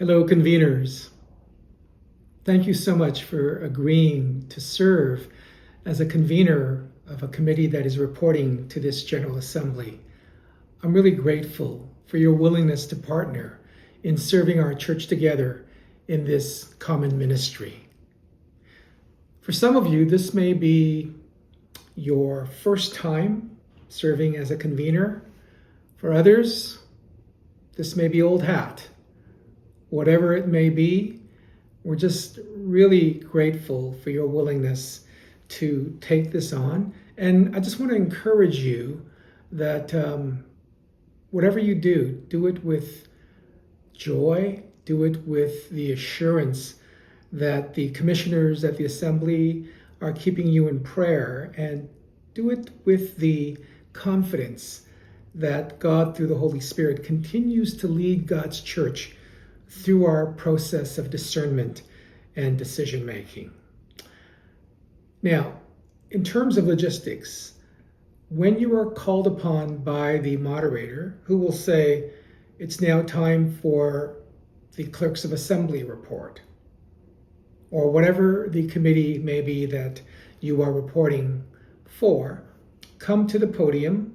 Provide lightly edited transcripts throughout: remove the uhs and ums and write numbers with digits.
Hello, conveners. Thank you so much for agreeing to serve as a convener of a committee that is reporting to this General Assembly. I'm really grateful for your willingness to partner in serving our church together in this common ministry. For some of you, this may be your first time serving as a convener. For others, this may be old hat. Whatever it may be, we're just really grateful for your willingness to take this on. And I just want to encourage you that whatever you do it with joy, do it with the assurance that the commissioners at the Assembly are keeping you in prayer, and do it with the confidence that God, through the Holy Spirit, continues to lead God's church through our process of discernment and decision making. Now, in terms of logistics, when you are called upon by the moderator, who will say, it's now time for the Clerks of Assembly report, or whatever the committee may be that you are reporting for, come to the podium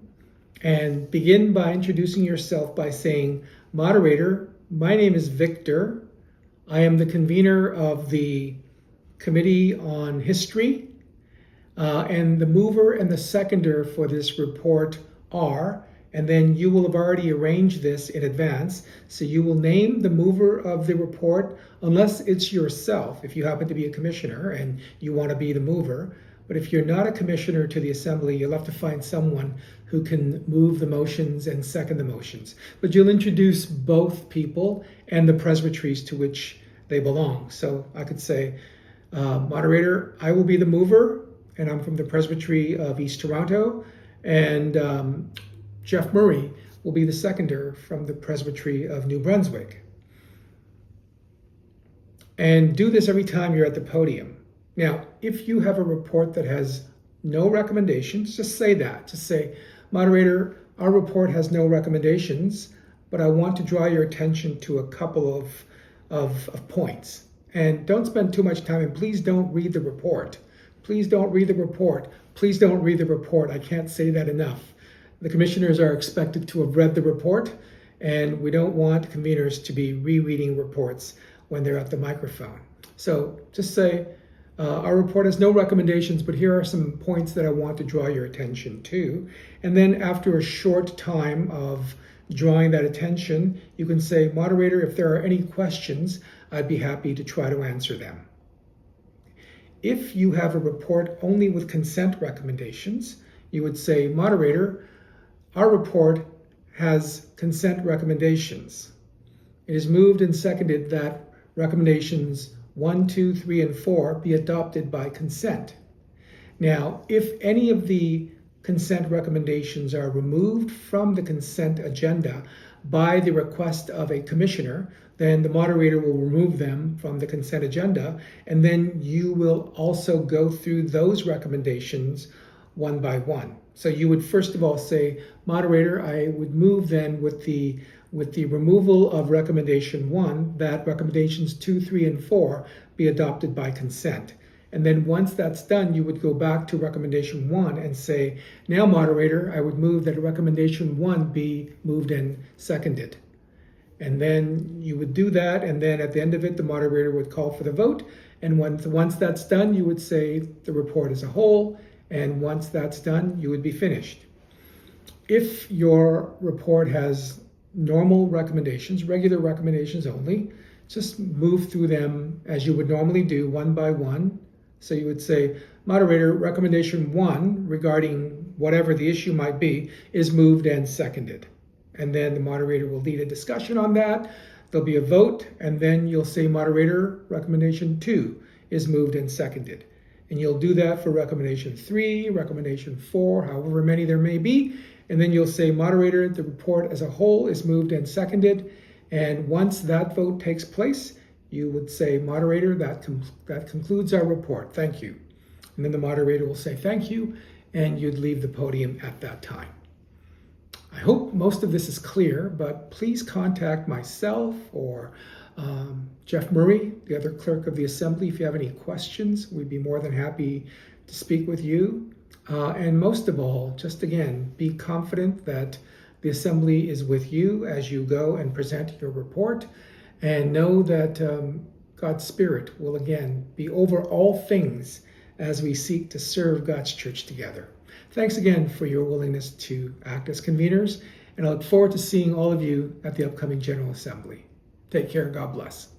and begin by introducing yourself by saying, Moderator, my name is Victor. I am the convener of the Committee on History, and the mover and the seconder for this report are, and then you will have already arranged this in advance, so you will name the mover of the report, unless it's yourself, if you happen to be a commissioner and you want to be the mover. But if you're not a commissioner to the Assembly, you'll have to find someone who can move the motions and second the motions. But you'll introduce both people and the presbyteries to which they belong. So I could say, Moderator, I will be the mover, and I'm from the Presbytery of East Toronto, and Jeff Murray will be the seconder from the Presbytery of New Brunswick. And do this every time you're at the podium. Now, if you have a report that has no recommendations, just say that. Just say, Moderator, our report has no recommendations, but I want to draw your attention to a couple of points. And don't spend too much time, and please don't read the report. Please don't read the report. Please don't read the report. I can't say that enough. The commissioners are expected to have read the report, and we don't want conveners to be rereading reports when they're at the microphone. So just say, our report has no recommendations, but here are some points that I want to draw your attention to. And then after a short time of drawing that attention, you can say, Moderator, if there are any questions, I'd be happy to try to answer them. If you have a report only with consent recommendations, you would say, Moderator, our report has consent recommendations. It is moved and seconded that recommendations 1, 2, 3, and 4 be adopted by consent. Now, if any of the consent recommendations are removed from the consent agenda by the request of a commissioner, then the moderator will remove them from the consent agenda, and then you will also go through those recommendations one by one. So you would first of all say, Moderator, I would move then with the removal of recommendation 1, that recommendations 2, 3, and 4 be adopted by consent. And then once that's done, you would go back to recommendation 1 and say, now, Moderator, I would move that recommendation 1 be moved and seconded. And then you would do that, and then at the end of it, the moderator would call for the vote. And once that's done, you would say the report as a whole, and once that's done, you would be finished. If your report has normal recommendations, regular recommendations only, just move through them as you would normally do, one by one. So you would say, Moderator, recommendation 1 regarding whatever the issue might be is moved and seconded. And then the moderator will lead a discussion on that. There'll be a vote, and then you'll say, Moderator, recommendation 2 is moved and seconded. And you'll do that for recommendation 3, recommendation 4, however many there may be. And then you'll say, Moderator, the report as a whole is moved and seconded. And once that vote takes place, you would say, Moderator, that concludes our report. Thank you. And then the moderator will say thank you, and you'd leave the podium at that time. I hope most of this is clear, but please contact myself or Jeff Murray, the other clerk of the Assembly, if you have any questions. We'd be more than happy to speak with you. And most of all, just again, be confident that the Assembly is with you as you go and present your report, and know that God's Spirit will again be over all things as we seek to serve God's church together. Thanks again for your willingness to act as conveners, and I look forward to seeing all of you at the upcoming General Assembly. Take care and God bless.